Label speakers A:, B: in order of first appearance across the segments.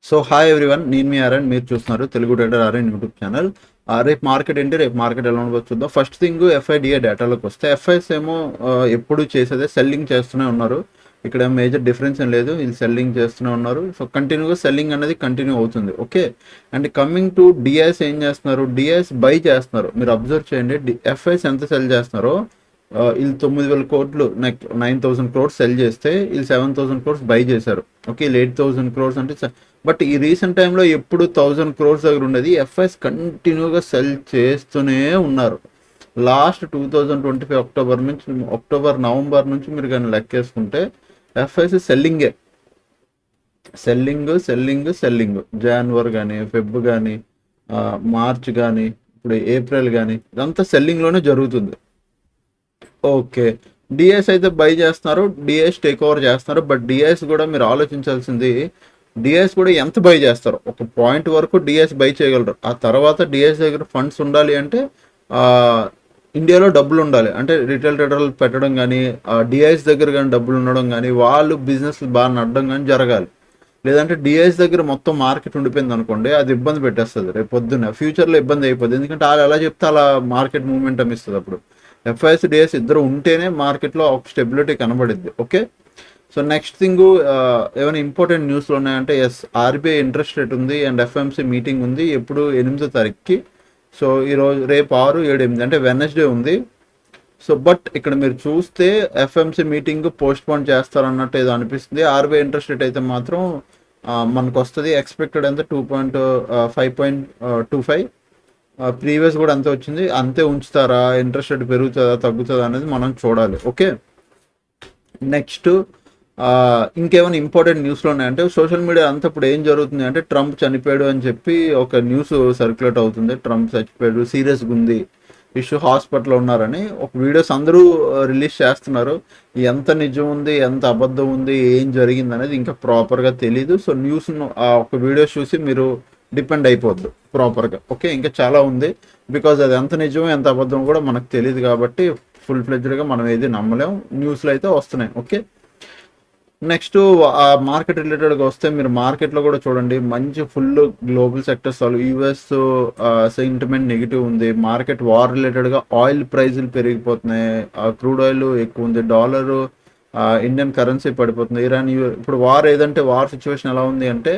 A: So hi everyone, నేను మీ RN, మీరు చూస్తున్నారు Telugu trader RN YouTube channel. రేపు మార్కెట్ ఏంటి, రేపు మార్కెట్ ఎలా ఉండబోతుందో చూద్దాం. ఫస్ట్ థింగ్ ఎఫ్ఐడిఏ డేటాలోకి వస్తే ఎఫ్ఐస్ ఏమో ఎప్పుడు చేసేదే సెల్లింగ్ చేస్తూనే ఉన్నారు. ఇక్కడ మేజర్ డిఫరెన్స్ ఏం లేదు, వీళ్ళు సెల్లింగ్ చేస్తూనే ఉన్నారు. సో కంటిన్యూగా సెల్లింగ్ అనేది కంటిన్యూ అవుతుంది. ఓకే, అండ్ కమింగ్ టు డిఐస్ ఏం చేస్తున్నారు, డిఐస్ బై చేస్తున్నారు. మీరు అబ్జర్వ్ చేయండి, ఎఫ్ఐస్ ఎంత సెల్ చేస్తున్నారో. వీళ్ళు 9,000 కోట్లు, 9,000 క్రోర్స్ సెల్ చేస్తే వీళ్ళు 7,000 క్రోర్స్ బై చేశారు. ఓకే, వీళ్ళు 8,000 క్రోర్స్ అంటే బట్ ఈ రీసెంట్ టైంలో ఎప్పుడు 1,000 క్రోర్స్ దగ్గర ఉండేది, ఎఫ్ఐస్ కంటిన్యూగా సెల్ చేస్తూనే ఉన్నారు. లాస్ట్ 2025 నవంబర్ నుంచి మీరు కానీ లెక్కేసుకుంటే ఎఫ్ఐస్ సెల్లింగే, సెల్లింగ్. జనవరి కానీ, ఫెబ్ కానీ, మార్చ్ కానీ, ఇప్పుడు ఏప్రిల్ కానీ, ఇదంతా సెల్లింగ్లోనే జరుగుతుంది. ఓకే, డిఎస్ అయితే బై చేస్తున్నారు, డిఎస్ టేక్ ఓవర్ చేస్తున్నారు. బట్ డిఎస్ కూడా మీరు ఆలోచించాల్సింది, డిఎస్ కూడా ఎంత బై చేస్తారు. ఒక పాయింట్ వరకు డిఎస్ బై చేయగలరు. ఆ తర్వాత డిఎస్ దగ్గర ఫండ్స్ ఉండాలి అంటే ఇండియాలో డబ్బులు ఉండాలి. అంటే రిటైల్ ట్రేడర్లు పెట్టడం కానీ, డిఐఎస్ దగ్గర కానీ డబ్బులు ఉండడం కానీ, వాళ్ళు బిజినెస్ బాగా నడడం కానీ జరగాలి. లేదంటే డిఐఎస్ దగ్గర మొత్తం మార్కెట్ ఉండిపోయింది అనుకోండి, అది ఇబ్బంది పెట్టేస్తుంది. రేపు పొద్దున్న ఫ్యూచర్లో ఇబ్బంది అయిపోతుంది. ఎందుకంటే వాళ్ళు ఎలా చెప్తే అలా మార్కెట్ మూవ్మెంటం ఇస్తుంది. అప్పుడు ఎఫ్ఐఎస్ డిఎస్ ఇద్దరు ఉంటేనే మార్కెట్లో ఒక స్టెబిలిటీ కనబడిద్ది. ఓకే, సో నెక్స్ట్ థింగ్, ఏమైనా ఇంపార్టెంట్ న్యూస్లు ఉన్నాయంటే, ఎస్, ఆర్బీఐ ఇంట్రెస్ట్ రేట్ ఉంది అండ్ ఎఫ్ఎంసీ మీటింగ్ ఉంది ఎప్పుడు 8వ తారీఖుకి. సో ఈరోజు రేపు 6, 7, 8 అంటే వెనస్డే ఉంది. సో బట్ ఇక్కడ మీరు చూస్తే ఎఫ్ఎంసీ మీటింగ్ పోస్ట్ పోన్ చేస్తారన్నట్టు ఏదో అనిపిస్తుంది. ఆర్బీఐ ఇంట్రెస్ట్ రేట్ అయితే మాత్రం మనకు వస్తుంది. ఎక్స్పెక్టెడ్ ఎంత 5.25. ప్రీవియస్ కూడా అంతే వచ్చింది. అంతే ఉంచుతారా, ఇంట్రెస్ట్ రేట్ పెరుగుతుందా తగ్గుతుందా అనేది మనం చూడాలి. ఓకే, నెక్స్ట్ ఇంకేమైనా ఇంపార్టెంట్ న్యూస్లో ఉన్నాయంటే, సోషల్ మీడియా అంతా ఇప్పుడు ఏం జరుగుతుంది అంటే, ట్రంప్ చనిపోయాడు అని చెప్పి ఒక న్యూస్ సర్క్యులేట్ అవుతుంది. ట్రంప్ చనిపోయాడు, సీరియస్గా ఉంది ఇష్యూ, హాస్పిటల్లో ఉన్నారని ఒక వీడియోస్ అందరూ రిలీజ్ చేస్తున్నారు. ఎంత నిజం ఉంది, ఎంత అబద్ధం ఉంది, ఏం జరిగింది అనేది ఇంకా ప్రాపర్గా తెలీదు. సో న్యూస్ ఒక వీడియోస్ చూసి మీరు డిపెండ్ అయిపోద్దు ప్రాపర్గా. ఓకే, ఇంకా చాలా ఉంది, బికాజ్ అది ఎంత నిజం ఎంత అబద్ధం కూడా మనకు తెలియదు కాబట్టి ఫుల్ ఫ్లెడ్జ్డ్గా మనం ఏది నమ్మలేం. న్యూస్లో అయితే వస్తున్నాయి. ఓకే, నెక్స్ట్ మార్కెట్ రిలేటెడ్గా వస్తే, మీరు మార్కెట్లో కూడా చూడండి, మంచి full global sectors US sentiment negative ఉంది. మార్కెట్ వార్ రిలేటెడ్గా ఆయిల్ ప్రైజులు పెరిగిపోతున్నాయి, క్రూడ్ ఆయిల్ ఎక్కువ ఉంది, డాలరు, ఇండియన్ కరెన్సీ పడిపోతుంది. ఇరాన్ ఇప్పుడు వార్ ఏదంటే, వార్ సిచ్యువేషన్ ఎలా ఉంది అంటే,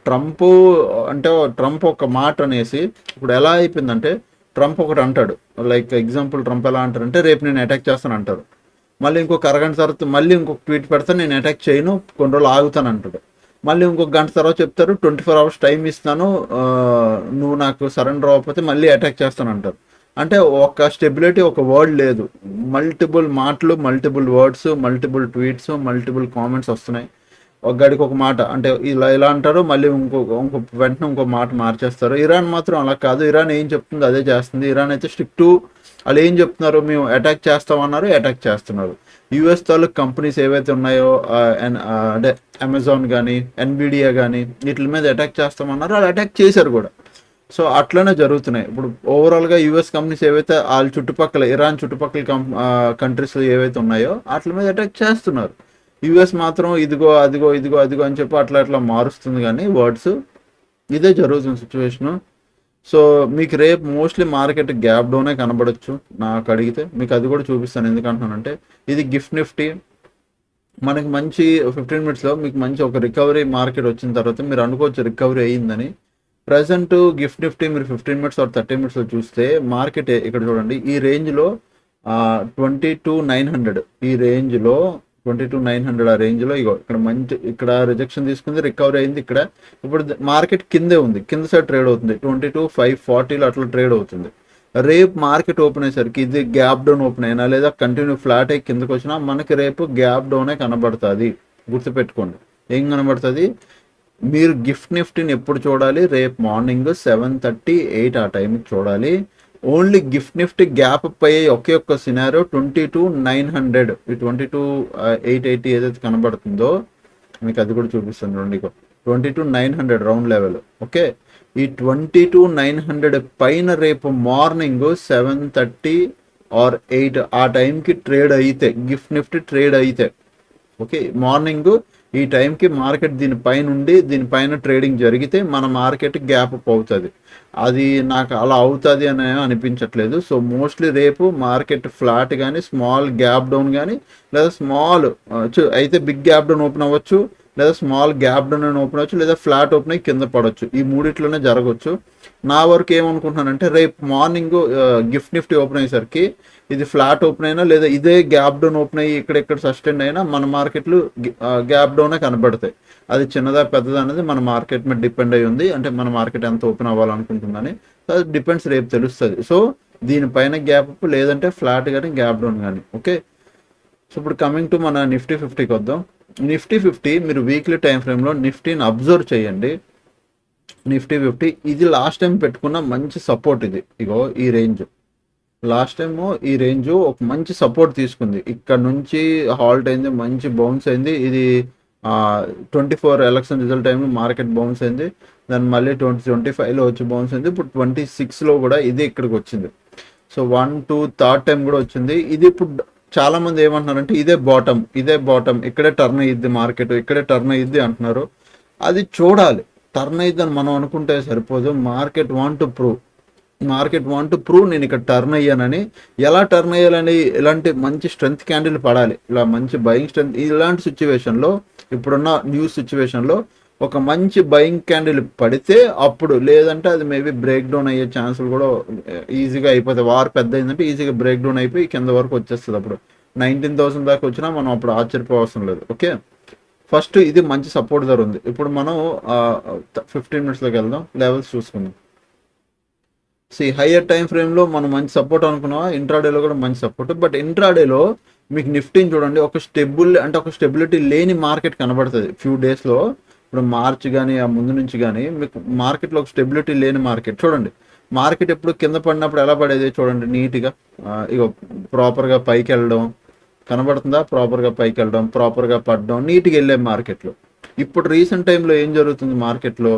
A: ట్రంప్ ఒక మాట అనేసి ఇప్పుడు ఎలా అయిపోయిందంటే, ట్రంప్ ఒకటి అంటాడు, లైక్ ఎగ్జాంపుల్ ట్రంప్ ఎలా అంటారంటే, రేపు నేను అటాక్ చేస్తాను అంటారు. మళ్ళీ ఇంకొక అరగంట తర్వాత మళ్ళీ ఇంకొక ట్వీట్ పెడతాను, నేను అటాక్ చేయను, కొన్ని రోజులు ఆగుతాను అంటాడు. మళ్ళీ ఇంకొక గంట తర్వాత చెప్తారు, 24 hours టైం ఇస్తాను, నువ్వు నాకు సరెండర్ అవ్వకపోతే మళ్ళీ అటాక్ చేస్తాను అంటారు. అంటే ఒక స్టెబిలిటీ, ఒక వర్డ్ లేదు. మల్టిపుల్ మాటలు, multiple words, multiple tweets, multiple comments వస్తున్నాయి. ఒక గడికి ఒక మాట అంటే ఇలా అంటారు, మళ్ళీ వెంటనే ఇంకో మాట మార్చేస్తారు. ఇరాన్ మాత్రం అలా కాదు. ఇరాన్ ఏం చెప్తుందో అదే చేస్తుంది. ఇరాన్ అయితే స్ట్రిక్ట్, వాళ్ళు ఏం చెప్తున్నారు, మేము అటాక్ చేస్తామన్నారు, అటాక్ చేస్తున్నారు. యూఎస్ తాలూకు కంపెనీస్ ఏవైతే ఉన్నాయో, అంటే అమెజాన్ కానీ, ఎన్విడియా కానీ, వీటి మీద అటాక్ చేస్తామన్నారు, వాళ్ళు అటాక్ చేశారు కూడా. సో అట్లనే జరుగుతున్నాయి. ఇప్పుడు ఓవరాల్గా యూఎస్ కంపెనీస్ ఏవైతే వాళ్ళ చుట్టుపక్కల, ఇరాన్ చుట్టుపక్కల కంట్రీస్ ఏవైతే ఉన్నాయో వాటి మీద అటాక్ చేస్తున్నారు. యూఎస్ మాత్రం ఇదిగో అదిగో అని చెప్పి అట్లా మారుస్తుంది. కానీ వర్డ్స్ ఇదే జరుగుతుంది సిచ్యువేషను. సో మీకు రేపు మోస్ట్లీ మార్కెట్ గ్యాప్ డౌనే కనబడచ్చు నాకు అడిగితే. మీకు అది కూడా చూపిస్తాను. ఎందుకంటున్నానంటే, ఇది గిఫ్ట్ నిఫ్టీ మనకి మంచి 15 minutesలో మీకు మంచి ఒక రికవరీ మార్కెట్ వచ్చిన తర్వాత మీరు అనుకోవచ్చు రికవరీ అయ్యిందని. ప్రజెంట్ గిఫ్ట్ నిఫ్టీ మీరు 15 minutes or 30 minutesలో చూస్తే మార్కెట్ ఇక్కడ చూడండి, ఈ రేంజ్లో 22,900, ఈ రేంజ్లో 22,900 ఆ రేంజ్లో ఇగో ఇక్కడ రిజెక్షన్ తీసుకుంది, రికవరీ అయింది. ఇక్కడ ఇప్పుడు మార్కెట్ కిందే ఉంది, కింద సైడ్ ట్రేడ్ అవుతుంది. 22,540లో అట్లా ట్రేడ్ అవుతుంది. రేపు మార్కెట్ ఓపెన్ అయ్యేసరికి ఇది గ్యాప్ డౌన్ ఓపెన్ అయినా లేదా కంటిన్యూ ఫ్లాట్ అయ్యి కిందకు వచ్చినా మనకి రేపు గ్యాప్ డౌనే కనబడుతుంది. గుర్తుపెట్టుకోండి, ఏం కనబడుతుంది. మీరు గిఫ్ట్ నిఫ్టీని ఎప్పుడు చూడాలి, రేపు మార్నింగ్ 7:30, 8 ఆ టైంకి చూడాలి. Only gift Nifty gap up అయ్యే ఒకే ఒక్క సినారియో 22,900, ఈ 22,880 ఏదైతే కనబడుతుందో మీకు అది కూడా చూపిస్తాను. 22,900 రౌండ్ లెవెల్. ఓకే, ఈ 22,900 పైన రేపు మార్నింగ్ 7:30 or 8 ఆ టైంకి ట్రేడ్ అయితే, గిఫ్ట్ నిఫ్టీ ట్రేడ్ అయితే, ఓకే, మార్నింగ్ ఈ టైంకి మార్కెట్ దీనిపైన ఉండి దీనిపైన ట్రేడింగ్ జరిగితే మన మార్కెట్ గ్యాప్ అప్ అవుతుంది. అది నాకు అలా అవుతుంది అని అనిపించట్లేదు. సో మోస్ట్లీ రేపు మార్కెట్ ఫ్లాట్ కానీ స్మాల్ గ్యాప్ డౌన్ కానీ లేదా స్మాల్ అయితే బిగ్ గ్యాప్ డౌన్ ఓపెన్ అవ్వచ్చు, లేదా స్మాల్ గ్యాప్ డౌన్ అని ఓపెన్ అవ్వచ్చు, లేదా ఫ్లాట్ ఓపెన్ అయ్యి కింద పడవచ్చు. ఈ మూడిట్లోనే జరగవచ్చు. నా వరకు ఏమనుకుంటున్నానంటే రేపు మార్నింగ్ గిఫ్ట్ నిఫ్టీ ఓపెన్ అయ్యేసరికి ఇది ఫ్లాట్ ఓపెన్ అయినా లేదా ఇదే గ్యాప్ డౌన్ ఓపెన్ అయ్యి ఇక్కడ సస్టైన్ అయినా మన మార్కెట్లు గ్యాప్ డౌనే కనబడతాయి. అది చిన్నదా పెద్దదా అనేది మన మార్కెట్ మీద డిపెండ్ అయి ఉంది. అంటే మన మార్కెట్ ఎంత ఓపెన్ అవ్వాలనుకుంటుందని అది డిపెండ్స్, రేపు తెలుస్తుంది. సో దీనిపైన గ్యాప్ అప్ లేదంటే ఫ్లాట్ కానీ గ్యాప్ డౌన్ కానీ. ఓకే, సో ఇప్పుడు కమింగ్ టు మన నిఫ్టీ 50కి వద్దాం. నిఫ్టీ 50 మీరు వీక్లీ టైం ఫ్రేమ్లో నిఫ్టీని అబ్జర్వ్ చేయండి. నిఫ్టీ 50 ఇది లాస్ట్ టైం పెట్టుకున్న మంచి సపోర్ట్. ఇది ఇగో ఈ రేంజ్ లాస్ట్ టైం ఈ రేంజ్ ఒక మంచి సపోర్ట్ తీసుకుంది. ఇక్కడ నుంచి హాల్ట్ అయింది, మంచి బౌన్స్ అయింది. ఇది 24 ఎలక్షన్ రిజల్ట్ టైంలో మార్కెట్ బౌన్స్ అయింది. దాన్ని మళ్ళీ 2025లో వచ్చి బౌన్స్ అయింది. ఇప్పుడు 26లో కూడా ఇది ఇక్కడికి వచ్చింది. సో 1, 2 థర్డ్ టైం కూడా వచ్చింది. ఇది ఇప్పుడు చాలా మంది ఏమంటున్నారంటే ఇదే బాటమ్, ఇక్కడే టర్న్ అయ్యిద్ది మార్కెట్, ఇక్కడే టర్న్ అయ్యిద్ది అంటున్నారు. అది చూడాలి. టర్న్ అయ్యిద్దని మనం అనుకుంటే సరిపోదు. మార్కెట్ వాంట్ టు ప్రూవ్ నేను ఇక్కడ టర్న్ అయ్యానని. ఎలా టర్న్ అయ్యాలని, ఇలాంటి మంచి స్ట్రెంత్ క్యాండిల్ పడాలి, ఇలా మంచి బయింగ్ స్ట్రెంత్. ఇలాంటి సిచ్యువేషన్లో, ఇప్పుడున్న న్యూస్ సిచ్యువేషన్లో ఒక మంచి బయింగ్ క్యాండిల్ పడితే అప్పుడు, లేదంటే అది మేబీ బ్రేక్ డౌన్ అయ్యే ఛాన్సులు కూడా ఈజీగా అయిపోతాయి. వార్ పెద్ద అయిందంటే ఈజీగా బ్రేక్ డౌన్ అయిపోయి కింద వరకు వచ్చేస్తుంది. అప్పుడు 19,000 దాకా వచ్చినా మనం అప్పుడు ఆశ్చర్యపోవసం లేదు. ఓకే, ఫస్ట్ ఇది మంచి సపోర్ట్ ధర ఉంది. ఇప్పుడు మనం 15 మినిట్స్లోకి వెళ్దాం, లెవెల్స్ చూసుకుందాం. హయ్యర్ టైం ఫ్రేమ్లో మనం మంచి సపోర్ట్ అనుకున్నాం, ఇంట్రాడేలో కూడా మంచి సపోర్ట్. బట్ ఇంట్రాడేలో మీకు నిఫ్టీని చూడండి, ఒక స్టెబిలిటీ లేని మార్కెట్ కనబడుతుంది ఫ్యూ డేస్లో. ఇప్పుడు మార్చ్ కానీ ఆ ముందు నుంచి కానీ మీకు మార్కెట్లో ఒక స్టెబిలిటీ లేని మార్కెట్ చూడండి. మార్కెట్ ఎప్పుడు కింద పడినప్పుడు ఎలా పడేది చూడండి, నీట్గా ఇక ప్రాపర్గా పైకి వెళ్ళడం కనబడుతుందా, ప్రాపర్గా పైకి వెళ్ళడం, ప్రాపర్గా పడడం, నీట్గా వెళ్ళే మార్కెట్లో. ఇప్పుడు రీసెంట్ టైంలో ఏం జరుగుతుంది మార్కెట్లో,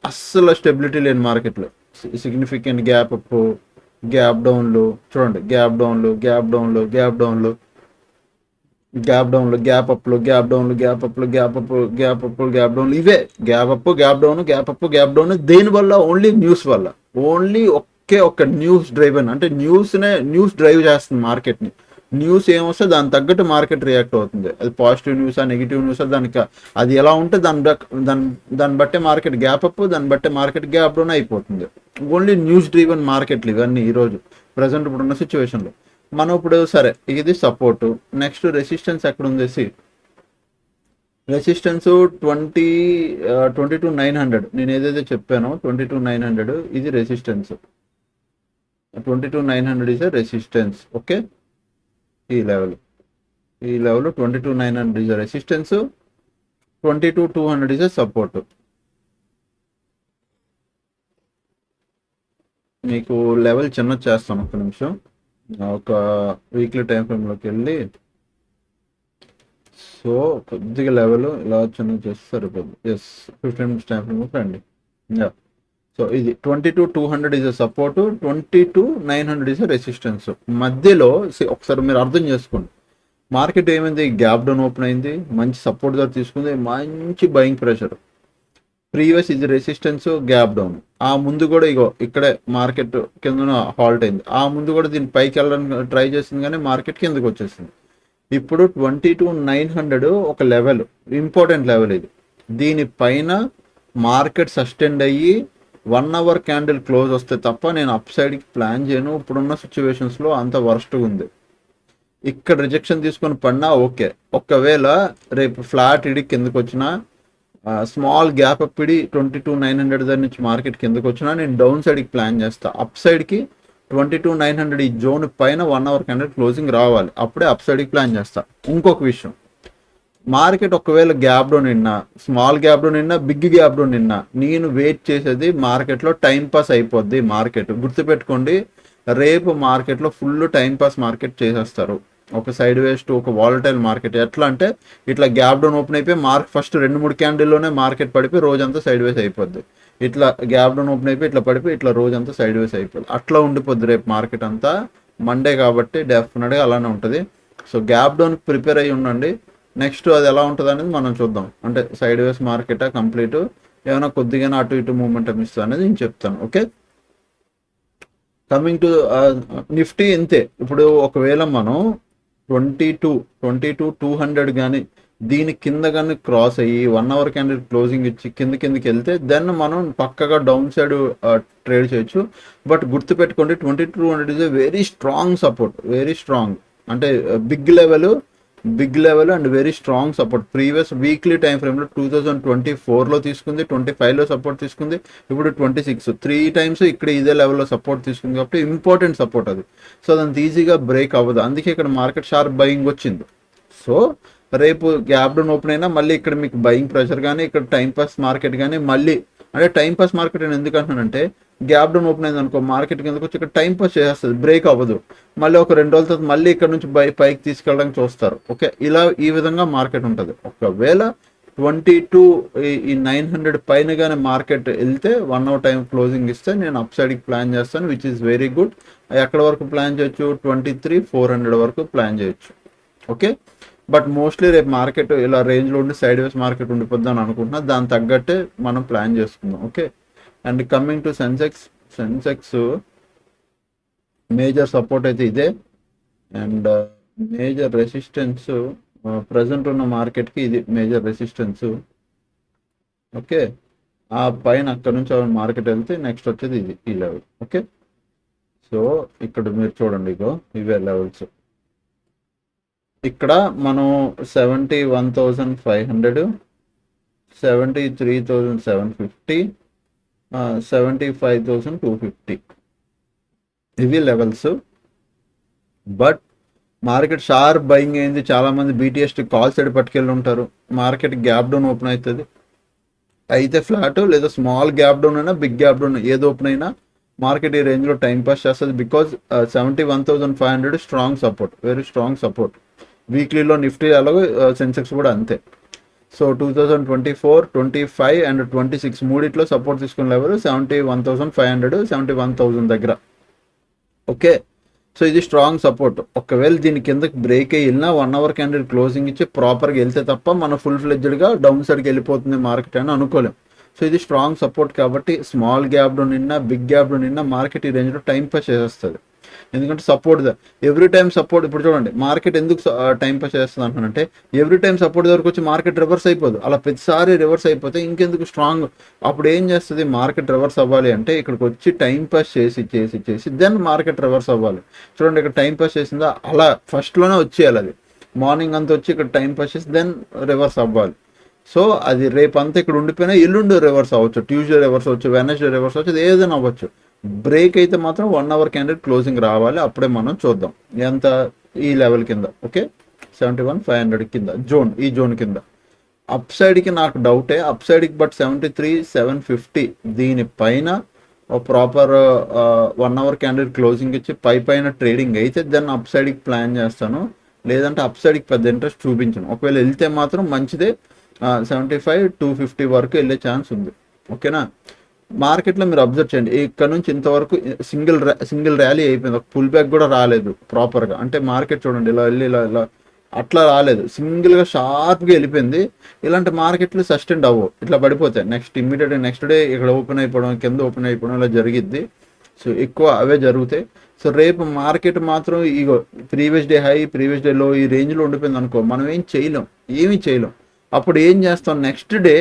A: అస్సలు స్టెబిలిటీ లేని మార్కెట్లో సిగ్నిఫికెంట్ గ్యాప్ అప్, గ్యాప్ డౌన్లు చూడండి, గ్యాప్ డౌన్లు, గ్యాప్ డౌన్లు, గ్యాప్ డౌన్లు, గ్యాప్ డౌన్లు, గ్యాప్ అప్లు, గ్యాప్ డౌన్లు, గ్యాప్ అప్లు, గ్యాప్ అప్, గ్యాప్ అప్లు, గ్యాప్ డౌన్లు. ఇవే gap up, gap down, gap up, gap down. దేనివల్ల? ఓన్లీ న్యూస్ వల్ల. ఓన్లీ ఒక్క న్యూస్ డ్రైవెన్, అంటే న్యూస్ డ్రైవ్ చేస్తుంది మార్కెట్ని. న్యూస్ ఏమొస్తే దాని తగ్గట్టు మార్కెట్ రియాక్ట్ అవుతుంది. అది పాజిటివ్ న్యూసా, నెగిటివ్ న్యూసా, దానికి అది ఎలా ఉంటే దాన్ని బట్టే మార్కెట్ గ్యాప్ అప్, దాన్ని బట్టే మార్కెట్ గ్యాప్ డౌన్ అయిపోతుంది. ఓన్లీ న్యూస్ డ్రివెన్ మార్కెట్లు ఇవన్నీ ఈరోజు ప్రజెంట్ ఇప్పుడున్న సిచ్యువేషన్లో. మనం ఇప్పుడు సరే ఇది సపోర్టు, నెక్స్ట్ రెసిస్టెన్స్ ఎక్కడ ఉంది? రెసిస్టెన్స్ 22,900. నేను ఏదైతే చెప్పానో 22,900 ఇది రెసిస్టెన్స్. 22,900 is resistance. ఓకే, ఈ level 22,900 is resistance, 22,200 is support. మీకు లెవెల్ చిన్న చేస్తాను, ఒక్క నిమిషం. ఒక వీక్లీ టైం ఫ్రేమ్లోకి వెళ్ళి, సో కొద్దిగా లెవెల్ ఇలా చిన్న చేస్తే సరిపోతుంది. 15 మినిట్స్ టైం ఫ్రేమ్లోకి రండి. సో ఇది 22,200 ఇస్ సపోర్ట్, 22,900 ఇస్ రెసిస్టెన్స్. మధ్యలో ఒకసారి మీరు అర్థం చేసుకోండి, మార్కెట్ ఏమైంది, గ్యాప్ డౌన్ ఓపెన్ అయింది, మంచి సపోర్ట్ ధర తీసుకుంది, మంచి బయింగ్ ప్రెషర్. ప్రీవియస్ ఇది రెసిస్టెన్స్, గ్యాప్ డౌన్. ఆ ముందు కూడా ఇక్కడే మార్కెట్ కింద హాల్ట్ అయింది. ఆ ముందు కూడా దీన్ని పైకి వెళ్ళడానికి ట్రై చేసింది కానీ మార్కెట్ కిందకి వచ్చేసింది. ఇప్పుడు 22,900 ఒక లెవెల్, ఇంపార్టెంట్ లెవెల్ ఇది. దీనిపైన మార్కెట్ సస్టెండ్ అయ్యి 1 అవర్ క్యాండిల్ క్లోజ్ వస్తే తప్ప నేను అప్ సైడ్కి ప్లాన్ చేయను. ఇప్పుడున్న సిచ్యువేషన్స్లో అంత వర్స్ట్గా ఉంది. ఇక్కడ రిజెక్షన్ తీసుకొని పడినా ఓకే, ఒకవేళ రేపు ఫ్లాట్ ఇడి కిందకు వచ్చినా, స్మాల్ గ్యాప్ అప్ ఇడి 22,900 దగ్గర నుంచి మార్కెట్ కిందకు వచ్చినా నేను డౌన్ సైడ్కి ప్లాన్ చేస్తా. అప్ సైడ్కి 22,900 ఈ జోన్ పైన 1 అవర్ క్యాండిల్ క్లోజింగ్ రావాలి, అప్పుడే అప్ సైడ్కి ప్లాన్ చేస్తా. ఇంకొక విషయం, మార్కెట్ ఒకవేళ గ్యాప్ డౌన్ నిన్నా, స్మాల్ గ్యాప్ డౌన్ నిన్నా, బిగ్ గ్యాప్ డౌన్ నిన్నా, నేను వెయిట్ చేసేది మార్కెట్లో టైం పాస్ అయిపోద్ది. మార్కెట్ గుర్తుపెట్టుకోండి, రేపు మార్కెట్లో ఫుల్ టైం పాస్ మార్కెట్ చేసేస్తారు. ఒక సైడ్ వేస్ట్, ఒక వాలటైల్ మార్కెట్. ఎట్లా అంటే ఇట్లా గ్యాప్ డౌన్ ఓపెన్ అయిపోయి ఫస్ట్ 2-3 క్యాండిల్లోనే మార్కెట్ పడిపోయి రోజంతా సైడ్ వేస్ అయిపోద్ది. ఇట్లా గ్యాప్ డౌన్ ఓపెన్ అయిపోయి ఇట్లా పడిపోయి ఇట్లా రోజంతా సైడ్ వేస్ అయిపోద్ది. అట్లా ఉండిపోద్ది రేపు మార్కెట్ అంతా. మండే కాబట్టి డెఫినెట్గా అలానే ఉంటుంది. సో గ్యాప్ డౌన్కి ప్రిపేర్ అయ్యి ఉండండి. నెక్స్ట్ అది ఎలా ఉంటుంది అనేది మనం చూద్దాం. అంటే సైడ్ వేస్ మార్కెటా కంప్లీట్, ఏమైనా కొద్దిగా అటు ఇటు మూమెంటం ఇస్తా అనేది నేను చెప్తాను. ఓకే, కమింగ్ టు నిఫ్టీ ఇంతే. ఇప్పుడు ఒకవేళ మనం 22 200 కానీ దీని కింద కానీ క్రాస్ అయ్యి 1 అవర్ క్యాండిల్ క్లోజింగ్ ఇచ్చి కిందకి వెళ్తే దెన్ మనం పక్కగా డౌన్ సైడ్ ట్రేడ్ చేయొచ్చు. బట్ గుర్తుపెట్టుకోండి 2200 is a very strong support, very strong. అంటే big level and very strong support. Previous weekly time ఫ్రేమ్లో 2024లో తీసుకుంది, 25లో సపోర్ట్ తీసుకుంది, ఇప్పుడు 26 3 times ఇక్కడ ఇదే లెవెల్లో సపోర్ట్ తీసుకుంది. కాబట్టి ఇంపార్టెంట్ సపోర్ట్ అది. సో అదంత ఈజీగా బ్రేక్ అవ్వదు, అందుకే ఇక్కడ మార్కెట్ షార్ప్ బయింగ్ వచ్చింది. సో రేపు గ్యాప్ డౌన్ ఓపెన్ అయినా మళ్ళీ ఇక్కడ మీకు బయింగ్ ప్రెషర్ కానీ ఇక్కడ టైం పాస్ మార్కెట్ కానీ మళ్ళీ, అంటే టైం పాస్ మార్కెట్ నేను ఎందుకు అంటున్నానంటే గ్యాప్ డౌన్ ఓపెన్ అయింది అనుకో మార్కెట్ కిందకి వచ్చి ఇక్కడ టైం పాస్ చేసేస్తుంది, బ్రేక్ అవ్వదు. మళ్ళీ ఒక 2 రోజుల తర్వాత మళ్ళీ ఇక్కడ నుంచి పైకి తీసుకెళ్ళడానికి చూస్తారు. ఓకే, ఈ విధంగా మార్కెట్ ఉంటుంది. ఒకవేళ 900 పైన కానీ మార్కెట్ వెళ్తే 1 అవర్ టైం క్లోజింగ్ ఇస్తే నేను అప్ సైడ్కి ప్లాన్ చేస్తాను, విచ్ ఈస్ వెరీ గుడ్. ఎక్కడ వరకు ప్లాన్ చేయొచ్చు? 23,400 వరకు ప్లాన్ చేయొచ్చు. ఓకే, బట్ మోస్ట్లీ రేపు మార్కెట్ ఇలా రేంజ్లో ఉండి సైడ్ వేస్ మార్కెట్ ఉండిపోద్దాం అని అనుకుంటున్నా, దాని తగ్గట్టే మనం ప్లాన్ చేసుకుందాం. Okay, and coming to Sensex major support అయితే ఇదే, అండ్ మేజర్ రెసిస్టెన్స్ ప్రజెంట్ ఉన్న మార్కెట్కి ఇది మేజర్ రెసిస్టెన్స్. ఓకే, ఆ పైన అక్కడ నుంచి మార్కెట్ వెళ్తే నెక్స్ట్ వచ్చేది ఇది, ఈ లెవెల్. ఓకే, సో ఇక్కడ మీరు చూడండి, ఇగో ఇవే లెవెల్స్. ఇక్కడ మనం 71,500, 73,750, 75,250 ఇవి levels. But market sharp buying అయింది, చాలామంది బీటీఎస్టీ కాల్ సైడ్ పట్టుకెళ్ళి ఉంటారు. మార్కెట్ గ్యాప్ డౌన్ ఓపెన్ అవుతుంది, అయితే ఫ్లాట్ లేదా స్మాల్ గ్యాప్ డౌన్ అయినా బిగ్ గ్యాప్ డౌన్ ఏది ఓపెన్ అయినా మార్కెట్ ఈ రేంజ్లో టైం పాస్ చేస్తుంది. Because 71,500 strong support, very strong support. వీక్లీలో నిఫ్టీ అలాగే సెన్సెక్స్ కూడా అంతే. సో 2024, 25 అండ్ 26 మూడిట్లో సపోర్ట్ తీసుకున్న లెవెల్ 71,500, 71,000 దగ్గర. ఓకే, సో ఇది స్ట్రాంగ్ సపోర్ట్. ఒకవేళ దీని కిందకి బ్రేక్ అయ్యి వెళ్ళినా 1 అవర్ క్యాండిల్ క్లోజింగ్ ఇచ్చి ప్రాపర్గా వెళ్తే తప్ప మన ఫుల్ ఫ్లెడ్జ్డ్గా డౌన్ సైడ్కి వెళ్ళిపోతుంది మార్కెట్ అని అనుకోలేం. సో ఇది స్ట్రాంగ్ సపోర్ట్ కాబట్టి స్మాల్ గ్యాప్ డౌన్ నిన్నా బిగ్ గ్యాప్ డౌన్ నిన్నా మార్కెట్ ఈ రేంజ్లో టైం పాస్ చేసేస్తుంది. ఎందుకంటే సపోర్ట్ ఎవ్రీ టైం సపోర్ట్. ఇప్పుడు చూడండి మార్కెట్ ఎందుకు టైం పాస్ చేస్తుంది అంటున్నానంటే ఎవ్రీ టైం సపోర్ట్ దగ్గరకు వచ్చి మార్కెట్ రివర్స్ అయిపోదు. అలా ప్రతిసారి రివర్స్ అయిపోతే ఇంకెందుకు స్ట్రాంగ్. అప్పుడు ఏం చేస్తుంది, మార్కెట్ రివర్స్ అవ్వాలి అంటే ఇక్కడికి వచ్చి టైం పాస్ చేసి దెన్ మార్కెట్ రివర్స్ అవ్వాలి. చూడండి ఇక్కడ టైం పాస్ చేసిందా, అలా ఫస్ట్లోనే వచ్చేయాలి. అది మార్నింగ్ అంతా వచ్చి ఇక్కడ టైం పాస్ చేసి దెన్ రివర్స్ అవ్వాలి. సో అది రేపు అంతా ఇక్కడ ఉండిపోయినా ఎల్లుండి రివర్స్ అవ్వచ్చు, ట్యూస్డే రివర్స్ అవ్వచ్చు, వెనస్డే రివర్స్ అవ్వచ్చు, అది ఏదైనా అవ్వచ్చు. బ్రేక్ అయితే మాత్రం 1 అవర్ క్యాండిల్ క్లోజింగ్ రావాలి, అప్పుడే మనం చూద్దాం ఎంత ఈ లెవెల్ కింద. ఓకే, 71,500 కింద జోన్, ఈ జోన్ కింద అప్ సైడ్కి నాకు డౌటే అప్ సైడ్కి. బట్ 73,750 దీనిపైన ప్రాపర్ 1 అవర్ క్యాండిల్ క్లోజింగ్ ఇచ్చి పైన ట్రేడింగ్ అయితే దెన్ అప్ సైడ్కి ప్లాన్ చేస్తాను, లేదంటే అప్ సైడ్కి పెద్ద ఇంట్రెస్ట్ చూపించను. ఒకవేళ వెళ్తే మాత్రం మంచిదే, 75,250 వరకు వెళ్ళే ఛాన్స్ ఉంది. ఓకేనా, మార్కెట్లో మీరు అబ్జర్వ్ చేయండి, ఇక్కడ నుంచి ఇంతవరకు సింగిల్ ర్యాలీ అయిపోయింది, ఒక పుల్ బ్యాక్ కూడా రాలేదు ప్రాపర్గా. అంటే మార్కెట్ చూడండి ఇలా వెళ్ళి ఇలా అట్లా రాలేదు, సింగిల్గా షార్ప్గా వెళ్ళిపోయింది. ఇలాంటి మార్కెట్లు సస్టెండ్ అవ్వవు, ఇట్లా పడిపోతాయి. ఇమ్మీడియట్గా నెక్స్ట్ డే ఇక్కడ ఓపెన్ అయిపోవడం, కింద ఓపెన్ అయిపోవడం ఇలా జరిగిద్ది. సో ఎక్కువ అవే జరుగుతాయి. సో రేపు మార్కెట్ మాత్రం ఇగో previous day high previous day low ఈ రేంజ్లో ఉండిపోయింది అనుకో, మనం ఏమీ చేయలేం. అప్పుడు ఏం చేస్తాం, నెక్స్ట్ డే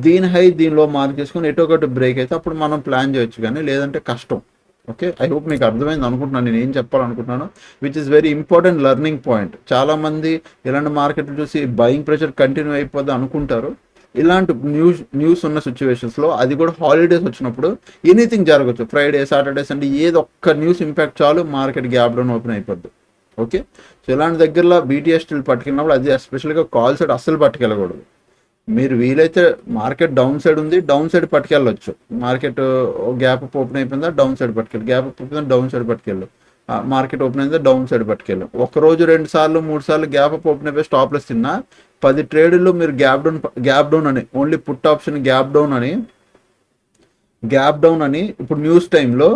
A: దీని హై దీనిలో మార్క్ చేసుకుని ఎటో ఒకటి బ్రేక్ అయితే అప్పుడు మనం ప్లాన్ చేయొచ్చు, కానీ లేదంటే కష్టం. ఓకే, ఐ హోప్ మీకు అర్థమైంది అనుకుంటున్నాను నేను ఏం చెప్పాలనుకుంటున్నాను, which is very important learning point. చాలామంది ఇలాంటి మార్కెట్లు చూసి బయింగ్ ప్రెషర్ కంటిన్యూ అయిపోద్ది అనుకుంటారు. ఇలాంటి న్యూస్ ఉన్న సిచ్యువేషన్స్లో, అది కూడా హాలిడేస్ వచ్చినప్పుడు ఎనీథింగ్ జరగచ్చు. ఫ్రైడే, సాటర్డే, సండే ఏదో ఒక్క న్యూస్ ఇంపాక్ట్ చాలు మార్కెట్ గ్యాప్ డౌన్ ఓపెన్ అయిపోద్ది. ఓకే, సో ఇలాంటి దగ్గరలో బీటీఎస్టీలు పట్టుకున్నప్పుడు అది ఎస్పెషల్గా కాల్ సైడ్ అస్సలు పట్టుకెళ్ళకూడదు. మీరు వీలైతే మార్కెట్ డౌన్ సైడ్ ఉంది, డౌన్ సైడ్ పట్టుకెళ్ళొచ్చు. మార్కెట్ గ్యాప్ అప్ ఓపెన్ అయిపోయిందా డౌన్ సైడ్ పట్టుకెళ్ళి, గ్యాప్ అప్ అయిపోయిందా డౌన్ సైడ్ పట్టుకెళ్ళు, మార్కెట్ ఓపెన్ అయిందా డౌన్ సైడ్ పట్టుకెళ్ళు. ఒకరోజు 2 సార్లు 3 సార్లు గ్యాప్ అప్ ఓపెన్ అయిపోయి స్టాప్లెస్ తిన్నా 10 ట్రేడ్లో మీరు గ్యాప్ డౌన్ అని only put option gap down అని ఇప్పుడు న్యూస్ టైంలో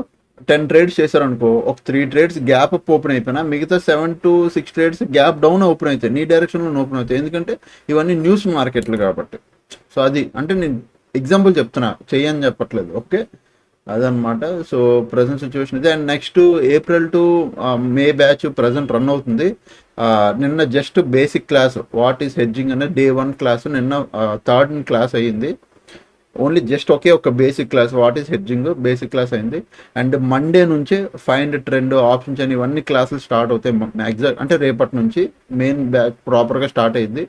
A: 10 ట్రేడ్స్ చేశారనుకో, ఒక 3 ట్రేడ్స్ గ్యాప్ అప్ ఓపెన్ అయిపోయినా మిగతా 7 to 6 trades gap down open అవుతాయి, నీ డైరెక్షన్లో ఓపెన్ అవుతాయి. ఎందుకంటే ఇవన్నీ న్యూస్ మార్కెట్లు కాబట్టి. సో అది అంటే నేను ఎగ్జాంపుల్ చెప్తున్నా, చెయ్యని చెప్పట్లేదు. ఓకే, అదనమాట. సో ప్రజెంట్ సిచ్యువేషన్ ఇది. And next April to May batch present run అవుతుంది. నిన్న just basic class what is hedging అనే Day 1 క్లాస్ నిన్న థర్డ్ క్లాస్ అయ్యింది. ఓన్లీ జస్ట్ ఒక basic class what is hedging basic class అయింది. And Monday నుంచి find trend options అని ఇవన్నీ క్లాసులు స్టార్ట్ అవుతాయి. ఎగ్జాక్ట్ అంటే రేపటి నుంచి మెయిన్ బ్యాచ్ ప్రాపర్గా స్టార్ట్ అయ్యింది.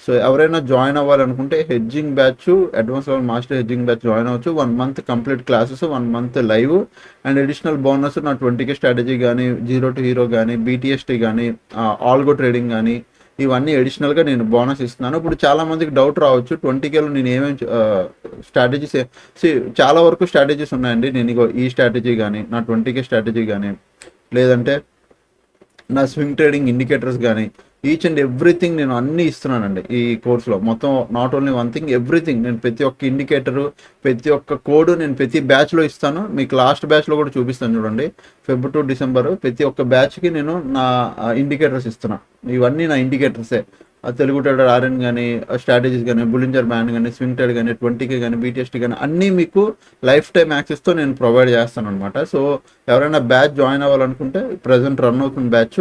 A: సో ఎవరైనా జాయిన్ అవ్వాలనుకుంటే hedging batch, advance level master hedging batch join అవ్వచ్చు. 1 month complete classes, 1 month live. And additional bonus నా 20K స్ట్రాటజీ కానీ, జీరో టు హీరో కానీ, BTST కానీ, ఆల్గో ట్రేడింగ్ కానీ, ఇవన్నీ అడిషనల్గా నేను బోనస్ ఇస్తున్నాను. ఇప్పుడు చాలా మందికి డౌట్ రావచ్చు 20Kలో నేను ఏమేమి స్ట్రాటజీస్, చాలా వరకు స్ట్రాటజీస్ ఉన్నాయండి. నేను ఈ స్ట్రాటజీ కానీ, నా 20K స్ట్రాటజీ కానీ, లేదంటే నా స్వింగ్ ట్రేడింగ్ ఇండికేటర్స్ కానీ, ఈచ్ అండ్ ఎవ్రీథింగ్ నేను అన్నీ ఇస్తున్నానండి ఈ కోర్సులో. మొత్తం not only one thing, everything. నేను ప్రతి ఒక్క ఇండికేటరు, ప్రతి ఒక్క కోడ్ నేను ప్రతి బ్యాచ్లో ఇస్తాను. మీకు లాస్ట్ బ్యాచ్లో కూడా చూపిస్తాను చూడండి, Feb to December ప్రతి ఒక్క బ్యాచ్కి నేను నా ఇండికేటర్స్ ఇస్తున్నాను. ఇవన్నీ నా ఇండికేటర్సే. తెలుగు ట్రేడర్ RN కానీ, స్ట్రాటజీస్ కానీ, బులింజర్ బ్యాండ్ కానీ, స్వింగ్ ట్రేడ్ కానీ, 20K కానీ, BTST కానీ, అన్నీ మీకు లైఫ్ టైం యాక్సెస్తో నేను ప్రొవైడ్ చేస్తాను అనమాట. సో ఎవరైనా బ్యాచ్ జాయిన్ అవ్వాలనుకుంటే ప్రజెంట్ రన్ అవుతున్న బ్యాచ్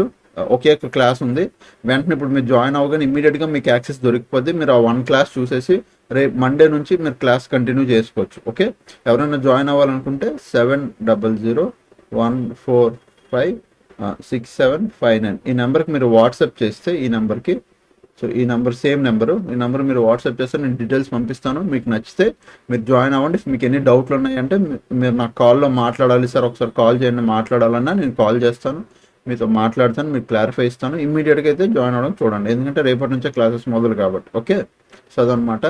A: ఒకే ఒక క్లాస్ ఉంది. వెంటనే ఇప్పుడు మీరు జాయిన్ అవ్వగానే ఇమీడియట్గా మీకు యాక్సెస్ దొరికిపోద్ది. మీరు ఆ 1 క్లాస్ చూసేసి రేపు మండే నుంచి మీరు క్లాస్ కంటిన్యూ చేసుకోవచ్చు. ఓకే, ఎవరైనా జాయిన్ అవ్వాలనుకుంటే 700014456759 ఈ నెంబర్కి మీరు వాట్సాప్ చేస్తే, ఈ నెంబర్కి, సో ఈ నెంబర్ సేమ్ నెంబరు, ఈ నెంబర్ మీరు వాట్సాప్ చేస్తే నేను డీటెయిల్స్ పంపిస్తాను. మీకు నచ్చితే మీరు జాయిన్ అవ్వండి. మీకు ఎన్ని డౌట్లు ఉన్నాయంటే మీరు నాకు కాల్లో మాట్లాడాలి సార్, ఒకసారి కాల్ చేయండి, మాట్లాడాలన్నా నేను కాల్ చేస్తాను, మీతో మాట్లాడతాను, మీకు క్లారిఫై ఇస్తాను. ఇమ్మీడియట్గా అయితే జాయిన్ అవ్వడం చూడండి, ఎందుకంటే రేపటి నుంచే క్లాసెస్ మొదలు కాబట్టి. ఓకే, సో అదనమాట.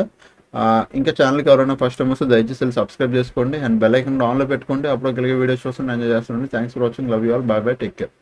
A: ఇంకా ఛానల్కి ఎవరైనా ఫస్ట్ టైం వస్తే దయచేసి సబ్స్క్రైబ్ చేసుకోండి అండ్ బెల్ ఐకాన్ ఆన్లో పెట్టుకోండి. అప్పుడు కలిగే వీడియోస్ కోసం ఎంజాయ్ చేస్తానండి. Thanks for watching, love you all, bye bye, take care.